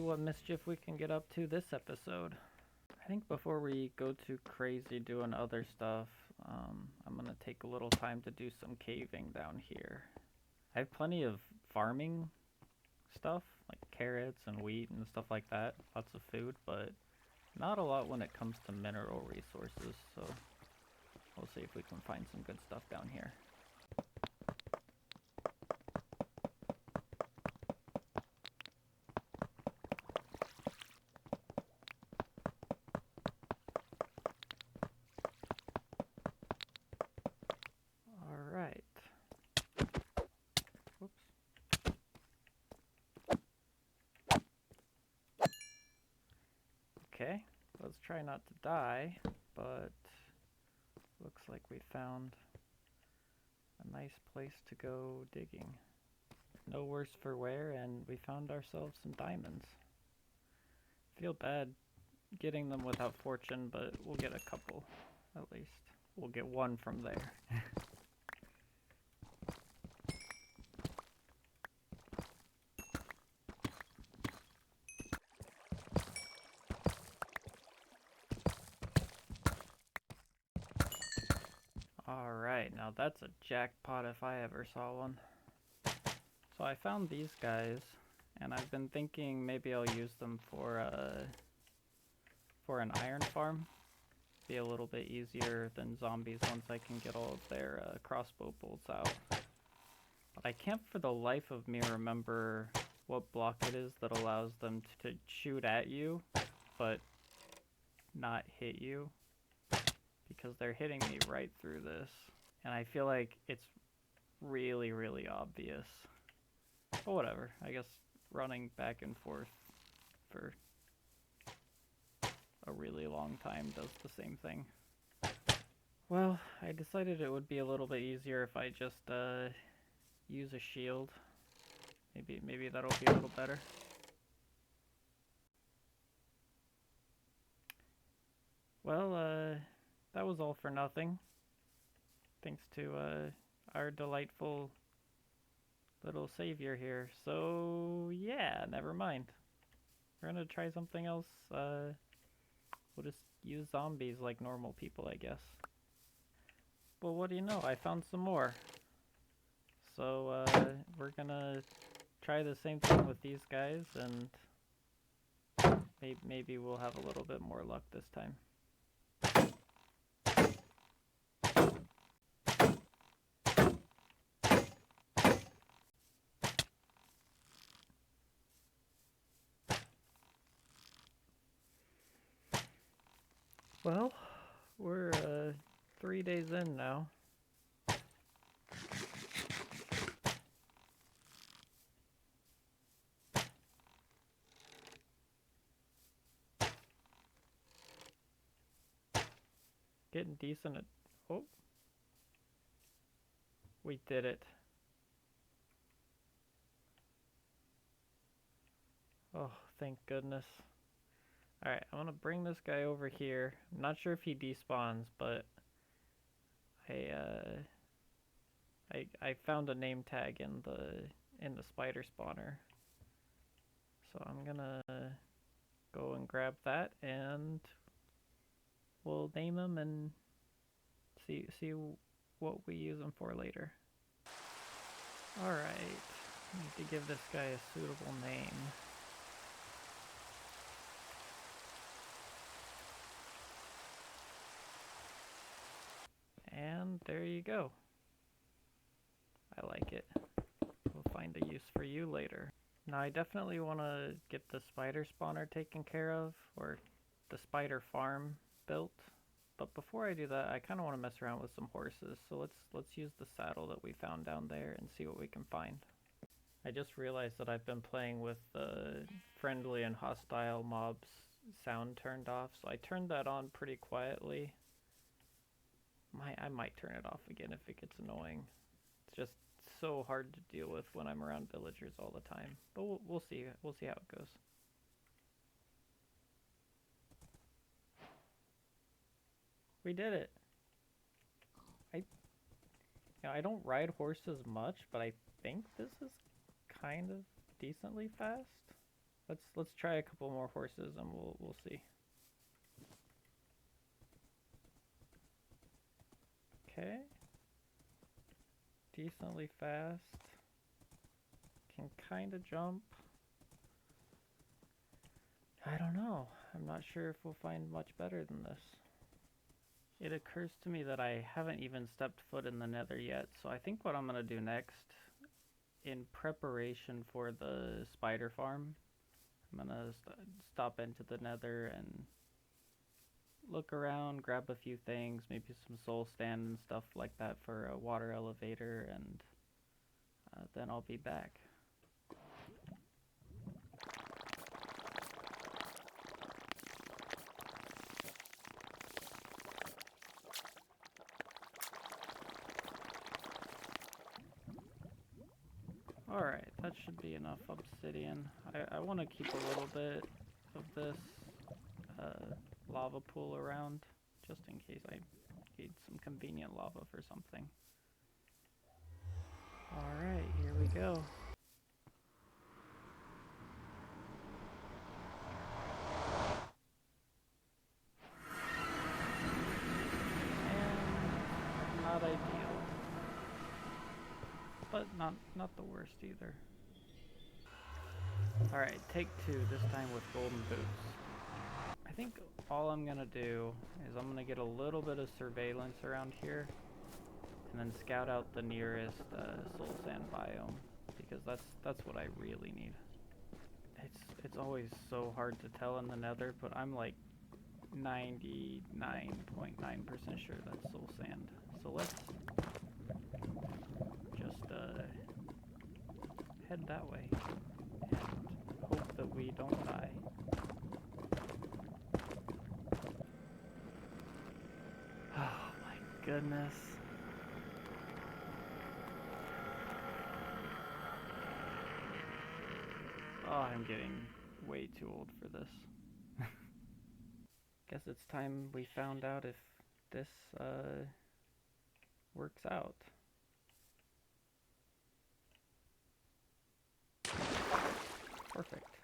what mischief we can get up to this episode. I think before we go too crazy doing other stuff, I'm gonna take a little time to do some caving down here. I have plenty of farming stuff, like carrots and wheat and stuff like that, lots of food, but not a lot when it comes to mineral resources, so we'll see if we can find some good stuff down here. Alright. Whoops. Okay, let's try not to die, but looks like we found a nice place to go digging. No worse for wear, and we found ourselves some diamonds. Feel bad getting them without fortune, but we'll get a couple at least. We'll get one from there. Alright, now that's a jackpot if I ever saw one. So I found these guys, and I've been thinking maybe I'll use them for an iron farm. Be a little bit easier than zombies once I can get all of their crossbow bolts out. But I can't for the life of me remember what block it is that allows them to shoot at you, but not hit you. Because they're hitting me right through this. And I feel like it's really, really obvious. But whatever, I guess running back and forth for a really long time does the same thing. Well, I decided it would be a little bit easier if I just use a shield. Maybe that'll be a little better. Well, that was all for nothing. Thanks to our delightful little savior here. So yeah, never mind. We're gonna try something else. We'll just use zombies like normal people, I guess. Well, what do you know? I found some more. So we're gonna try the same thing with these guys, and maybe we'll have a little bit more luck this time. Well, we're 3 days in now. Getting decent at... Oh. We did it. Oh, thank goodness. Alright, I'm gonna bring this guy over here. I'm not sure if he despawns, but I found a name tag in the spider spawner. So I'm gonna go and grab that, and we'll name him and see what we use him for later. Alright, need to give this guy a suitable name. And there you go. I like it. We'll find a use for you later. Now I definitely want to get the spider spawner taken care of, or the spider farm built. But before I do that, I kind of want to mess around with some horses. So let's use the saddle that we found down there and see what we can find. I just realized that I've been playing with the friendly and hostile mobs sound turned off, so I turned that on pretty quietly. I might turn it off again if it gets annoying. It's just so hard to deal with when I'm around villagers all the time. But we'll see. We'll see how it goes. We did it. I don't ride horses much, but I think this is kind of decently fast. Let's try a couple more horses and we'll see. Okay. Decently fast. Can kind of jump. I don't know. I'm not sure if we'll find much better than this. It occurs to me that I haven't even stepped foot in the nether yet, so I think what I'm going to do next, in preparation for the spider farm, I'm going to stop into the nether and look around, grab a few things, maybe some soul stand and stuff like that for a water elevator, and then I'll be back. Alright, that should be enough obsidian. I want to keep a little bit of this lava pool around, just in case I need some convenient lava for something. Alright, here we go. And not ideal. But not the worst either. Alright, take two, this time with golden boots. I think all I'm gonna do is I'm gonna get a little bit of surveillance around here and then scout out the nearest soul sand biome, because that's what I really need. It's always so hard to tell in the nether, but I'm like 99.9% sure that's soul sand. So let's just head that way and hope that we don't die. Oh my goodness. Oh, I'm getting way too old for this. Guess it's time we found out if this works out. Perfect.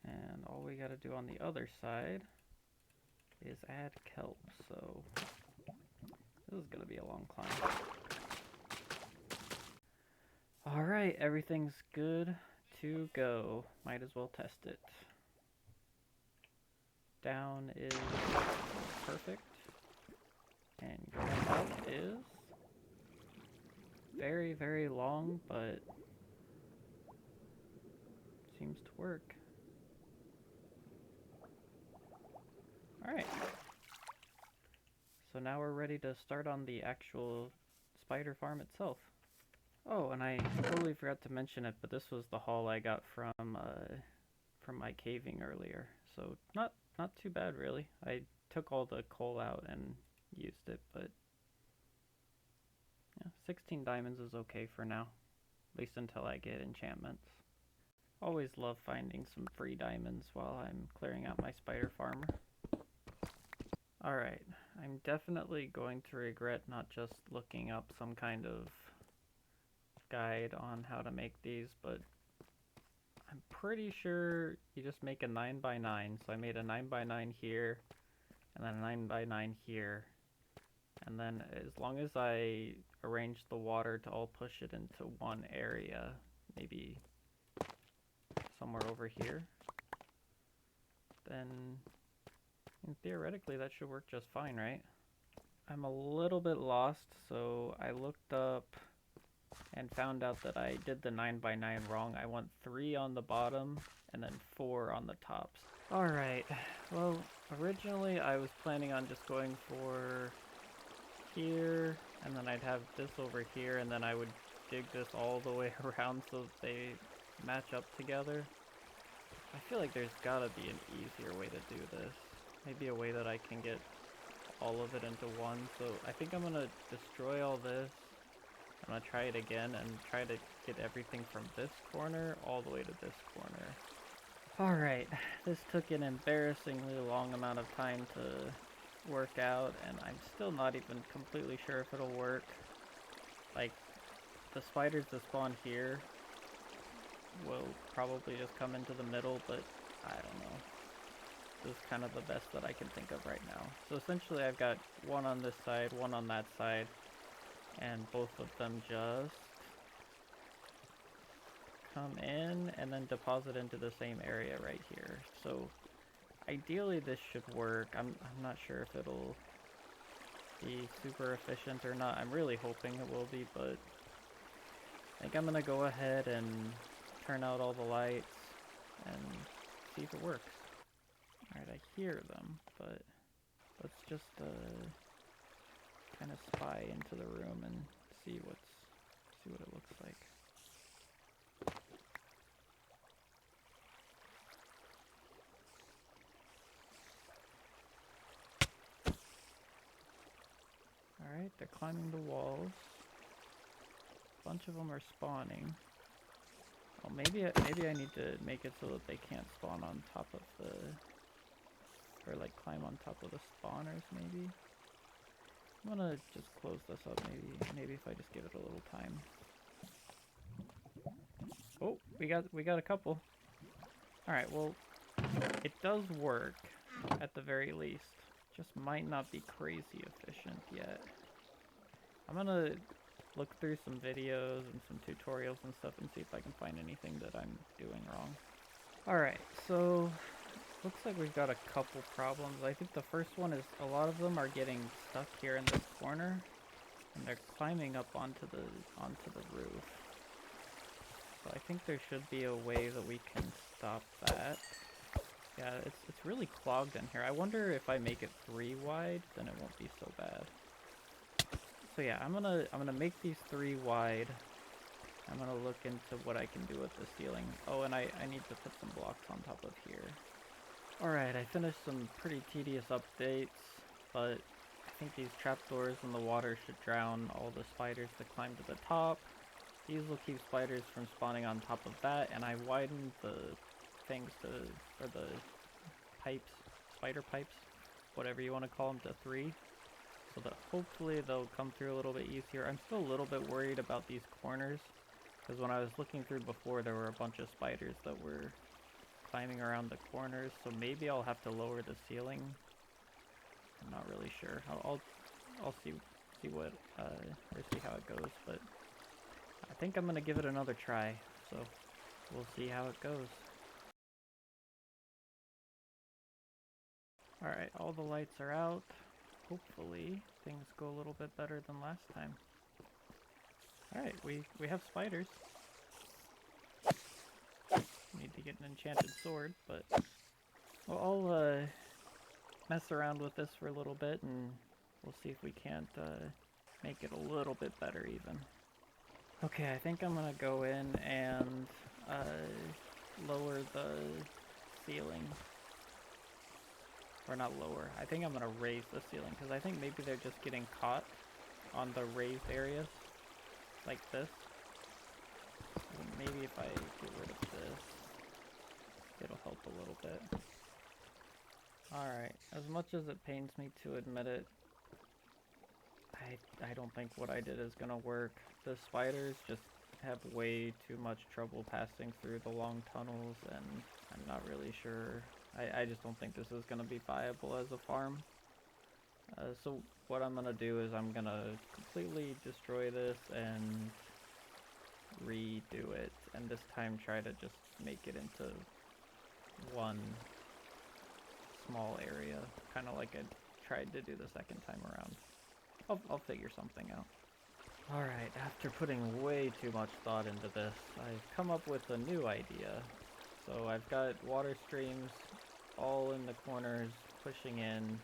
And all we gotta do on the other side is add kelp, so this is gonna be a long climb. Alright, everything's good to go. Might as well test it. Down is perfect. And going up is very, very long, but seems to work. Alright. So now we're ready to start on the actual spider farm itself. Oh, and I totally forgot to mention it, but this was the haul I got from my caving earlier. So not too bad really. I took all the coal out and used it, but yeah, 16 diamonds is okay for now, at least until I get enchantments. Always love finding some free diamonds while I'm clearing out my spider farmer. Alright, I'm definitely going to regret not just looking up some kind of guide on how to make these, but I'm pretty sure you just make a 9x9. So I made a 9x9 here, and then a 9x9 here, and then as long as I arrange the water to all push it into one area, maybe somewhere over here, then theoretically that should work just fine, right? I'm a little bit lost, so I looked up and found out that I did the 9x9 wrong. I want 3 on the bottom and then 4 on the tops. Alright, well, originally I was planning on just going for here, and then I'd have this over here, and then I would dig this all the way around so that they match up together. I feel like there's gotta be an easier way to do this. Maybe a way that I can get all of it into one. So I think I'm gonna destroy all this. I'm gonna try it again and try to get everything from this corner all the way to this corner. Alright, this took an embarrassingly long amount of time to work out, and I'm still not even completely sure if it'll work. Like, the spiders that spawn here, will probably just come into the middle, but I don't know. This is kind of the best that I can think of right now. So essentially I've got one on this side, one on that side, and both of them just come in and then deposit into the same area right here. So ideally this should work. I'm not sure if it'll be super efficient or not. I'm really hoping it will be, but I think I'm gonna go ahead and turn out all the lights and see if it works. Alright, I hear them, but let's just kind of spy into the room and see what it looks like. Alright, they're climbing the walls. A bunch of them are spawning. Oh, maybe I need to make it so that they can't spawn on top of the, or like climb on top of the spawners. Maybe I'm gonna just close this up. Maybe if I just give it a little time. Oh, we got a couple. All right, well, it does work at the very least. Just might not be crazy efficient yet. I'm gonna look through some videos and some tutorials and stuff and see if I can find anything that I'm doing wrong. Alright, so looks like we've got a couple problems. I think the first one is a lot of them are getting stuck here in this corner and they're climbing up onto the roof. So I think there should be a way that we can stop that. Yeah, it's really clogged in here. I wonder if I make it 3 wide, then it won't be so bad. So yeah, I'm gonna make these 3 wide. I'm gonna look into what I can do with the ceiling. Oh, and I need to put some blocks on top of here. Alright, I finished some pretty tedious updates, but I think these trapdoors in the water should drown all the spiders that climb to the top. These will keep spiders from spawning on top of that, and I widened the things to, or the pipes, spider pipes, whatever you want to call them, to 3. So that hopefully they'll come through a little bit easier. I'm still a little bit worried about these corners, because when I was looking through before, there were a bunch of spiders that were climbing around the corners, so maybe I'll have to lower the ceiling. I'm not really sure. I'll see what or see how it goes, but I think I'm gonna give it another try. So we'll see how it goes. All right, all the lights are out. Hopefully things go a little bit better than last time. All right, we have spiders. Need to get an enchanted sword, but I'll mess around with this for a little bit and we'll see if we can't make it a little bit better even. Okay, I think I'm gonna go in and lower the ceiling. Or not lower, I think I'm gonna raise the ceiling because I think maybe they're just getting caught on the raised areas like this. I think maybe if I get rid of this, it'll help a little bit. Alright, as much as it pains me to admit it, I don't think what I did is gonna work. The spiders just have way too much trouble passing through the long tunnels, and I'm not really sure. I just don't think this is gonna be viable as a farm. So what I'm gonna do is I'm gonna completely destroy this and redo it, and this time try to just make it into one small area, kind of like I tried to do the second time around. I'll figure something out. Alright, after putting way too much thought into this, I've come up with a new idea. So I've got water streams all in the corners pushing in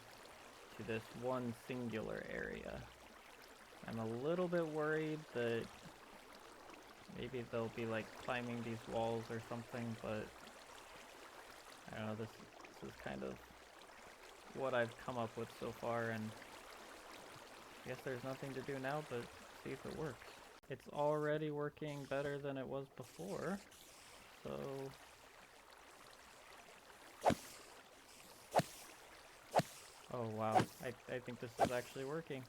to this one singular area. I'm a little bit worried that maybe they'll be like climbing these walls or something, but I don't know, this is kind of what I've come up with so far, and I guess there's nothing to do now but see if it works. It's already working better than it was before, so oh wow, I think this is actually working.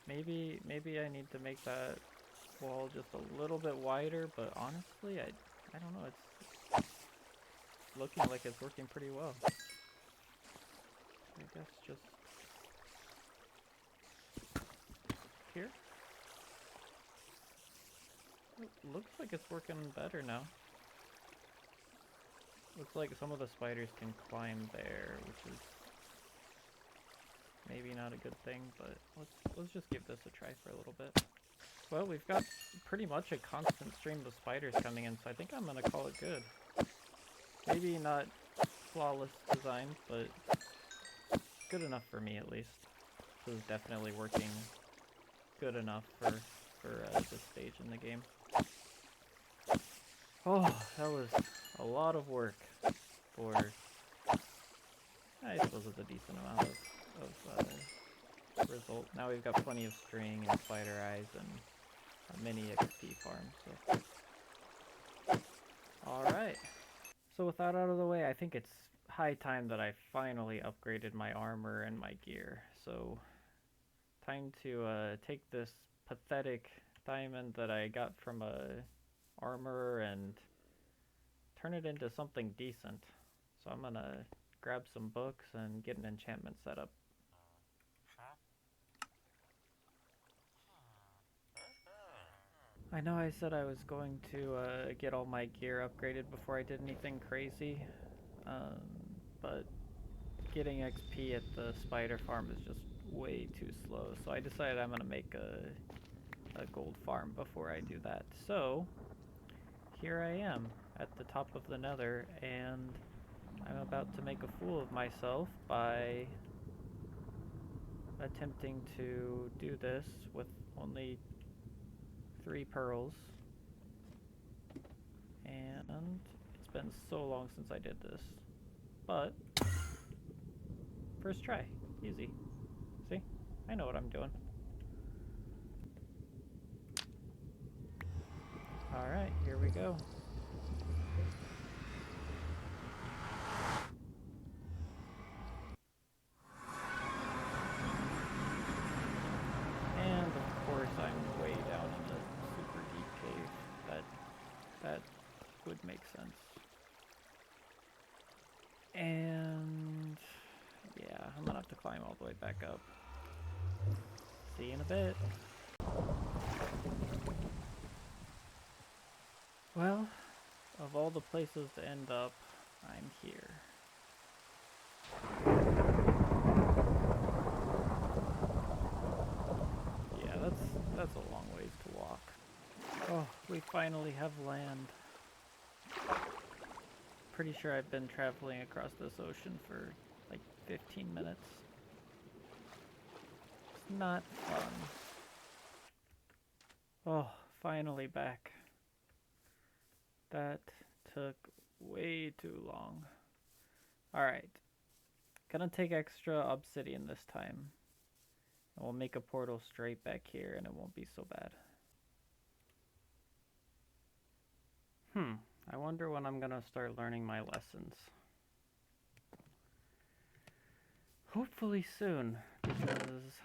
Maybe I need to make that wall just a little bit wider, but honestly, I don't know, it's looking like it's working pretty well. I guess just here. It looks like it's working better now. Looks like some of the spiders can climb there, which is maybe not a good thing, but let's just give this a try for a little bit. Well, we've got pretty much a constant stream of spiders coming in, so I think I'm gonna call it good. Maybe not flawless design, but good enough for me at least. This is definitely working good enough for this stage in the game. Oh, that was a lot of work for, I suppose it's a decent amount of result. Now we've got plenty of string and spider eyes and a mini XP farm. So, alright. So with that out of the way, I think it's high time that I finally upgraded my armor and my gear. So time to take this pathetic diamond that I got from a armor and turn it into something decent. So I'm gonna grab some books and get an enchantment set up. I know I said I was going to get all my gear upgraded before I did anything crazy, but getting XP at the spider farm is just way too slow, so I decided I'm gonna make a gold farm before I do that. So here I am at the top of the nether, and I'm about to make a fool of myself by attempting to do this with only 3 pearls. And it's been so long since I did this, but first try, easy. See, I know what I'm doing. Alright, here we go. And of course I'm way down in the super deep cave. That would make sense. And yeah, I'm gonna have to climb all the way back up. See you in a bit. Well, of all the places to end up, I'm here. Yeah, that's a long ways to walk. Oh, we finally have land. Pretty sure I've been traveling across this ocean for like 15 minutes. It's not fun. Oh, finally back. That took way too long. Alright. Gonna take extra obsidian this time. And we'll make a portal straight back here and it won't be so bad. I wonder when I'm gonna start learning my lessons. Hopefully soon, because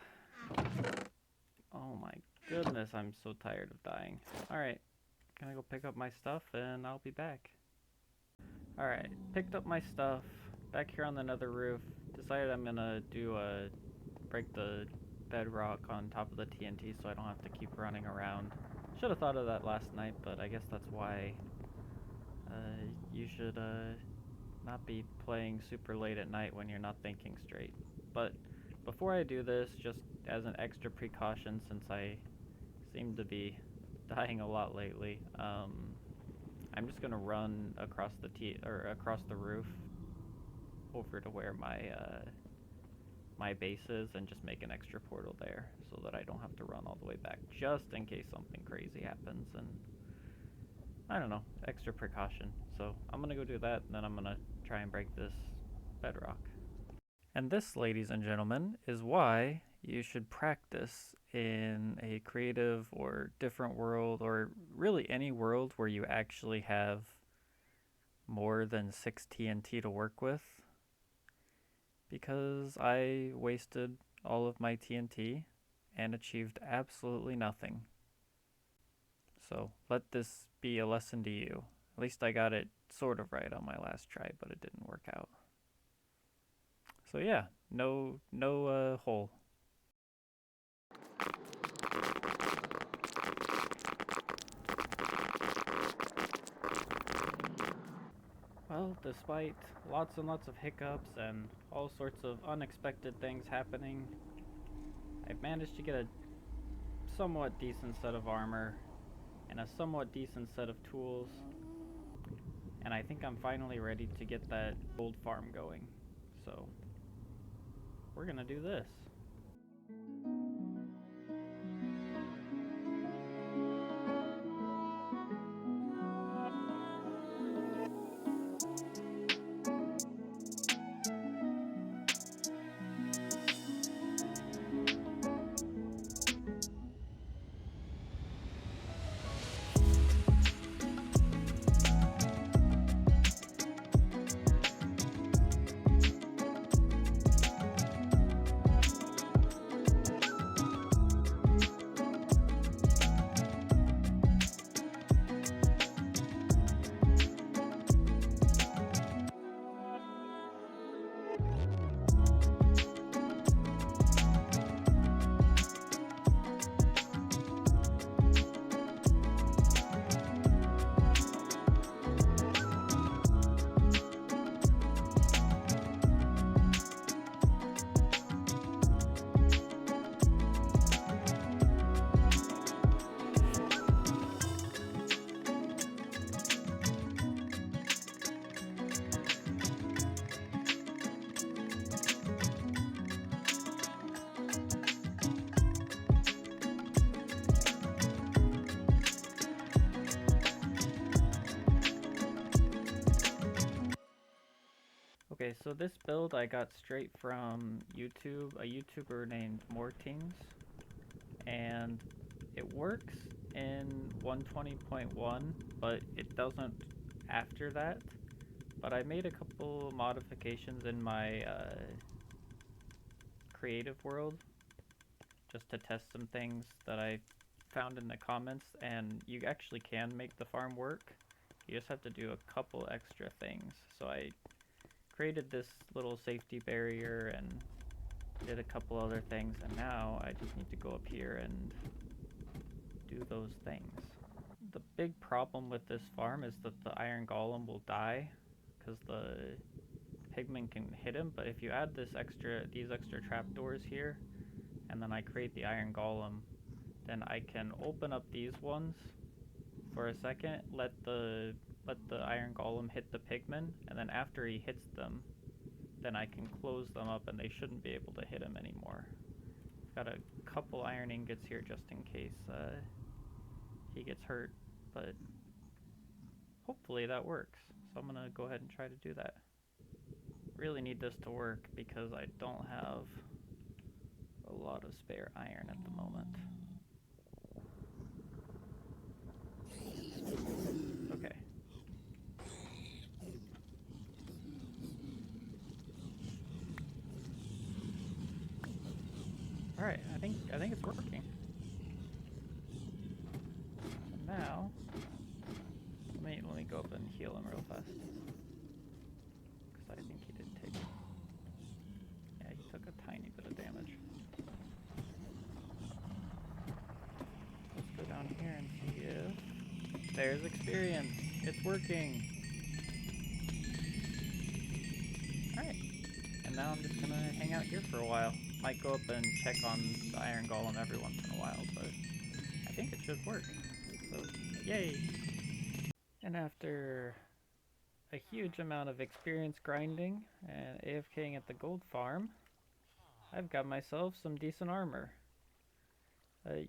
oh my goodness, I'm so tired of dying. Alright, gonna go pick up my stuff and I'll be back. Alright, picked up my stuff, back here on the nether roof. Decided I'm gonna do break the bedrock on top of the TNT so I don't have to keep running around. Should have thought of that last night, but I guess that's why you should not be playing super late at night when you're not thinking straight. But before I do this, just as an extra precaution, since I seem to be dying a lot lately, I'm just gonna run across the roof over to where my base is and just make an extra portal there so that I don't have to run all the way back, just in case something crazy happens. And I don't know, extra precaution. So I'm gonna go do that, and then I'm gonna try and break this bedrock. And this, ladies and gentlemen, is why you should practice in a creative or different world, or really any world where you actually have more than 6 TNT to work with. Because I wasted all of my TNT and achieved absolutely nothing. So let this be a lesson to you. At least I got it sort of right on my last try, but it didn't work out. So yeah, no hole. Well, despite lots and lots of hiccups and all sorts of unexpected things happening, I've managed to get a somewhat decent set of armor and a somewhat decent set of tools, and I think I'm finally ready to get that gold farm going. So, we're gonna do this. Okay, so this build I got straight from YouTube, a YouTuber named Mortings, and it works in 120.1, but it doesn't after that. But I made a couple modifications in my creative world just to test some things that I found in the comments, and you actually can make the farm work. You just have to do a couple extra things. So I created this little safety barrier and did a couple other things, and now I just need to go up here and do those things. The big problem with this farm is that the iron golem will die because the pigman can hit him, but if you add these extra trapdoors here, and then I create the iron golem, then I can open up these ones for a second, let the iron golem hit the pigman, and then after he hits them, then I can close them up and they shouldn't be able to hit him anymore. Got a couple iron ingots here just in case he gets hurt, but hopefully that works. So I'm gonna go ahead and try to do that. Really need this to work because I don't have a lot of spare iron at the moment. Okay. Alright, I think it's working. And now let me go up and heal him real fast. Because I think he did take, yeah, he took a tiny bit of damage. Let's go down here and see if there's experience. It's working. Alright. And now I'm just gonna hang out here for a while. Might go up and check on the iron golem every once in a while, but I think it should work. So, yay! And after a huge amount of experience grinding and AFKing at the gold farm, I've got myself some decent armor.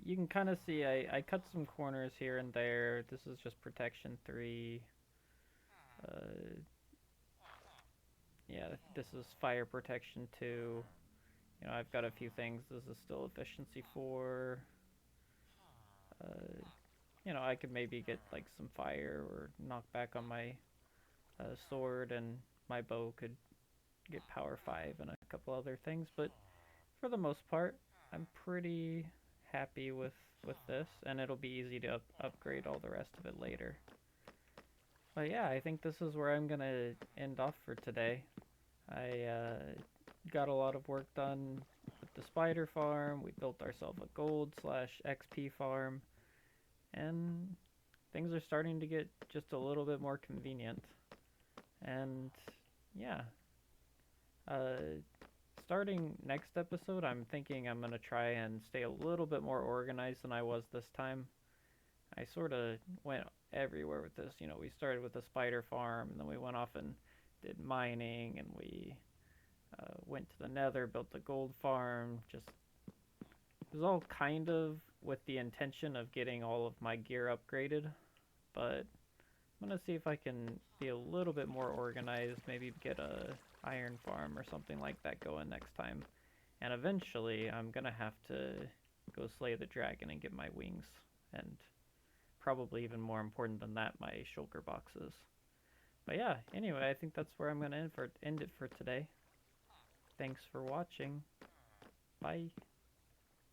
You can kind of see I cut some corners here and there. This is just protection 3. Yeah, this is fire protection 2. You know, I've got a few things. This is still efficiency 4. You know, I could maybe get like some fire or knock back on my sword, and my bow could get power 5 and a couple other things, but for the most part, I'm pretty happy with this, and it'll be easy to upgrade all the rest of it later. But yeah, I think this is where I'm gonna end off for today. I got a lot of work done with the spider farm. We built ourselves a gold slash XP farm, and things are starting to get just a little bit more convenient. And yeah, uh, starting next episode, I'm thinking I'm gonna try and stay a little bit more organized than I was this time. I sort of went everywhere with this. You know, we started with the spider farm, and then we went off and did mining, and we went to the nether, built the gold farm. Just it was all kind of with the intention of getting all of my gear upgraded, but I'm gonna see if I can be a little bit more organized. Maybe get a iron farm or something like that going next time. And eventually, I'm gonna have to go slay the dragon and get my wings, and probably even more important than that, my shulker boxes. But yeah, anyway, I think that's where I'm gonna end it for today. Thanks for watching. Bye.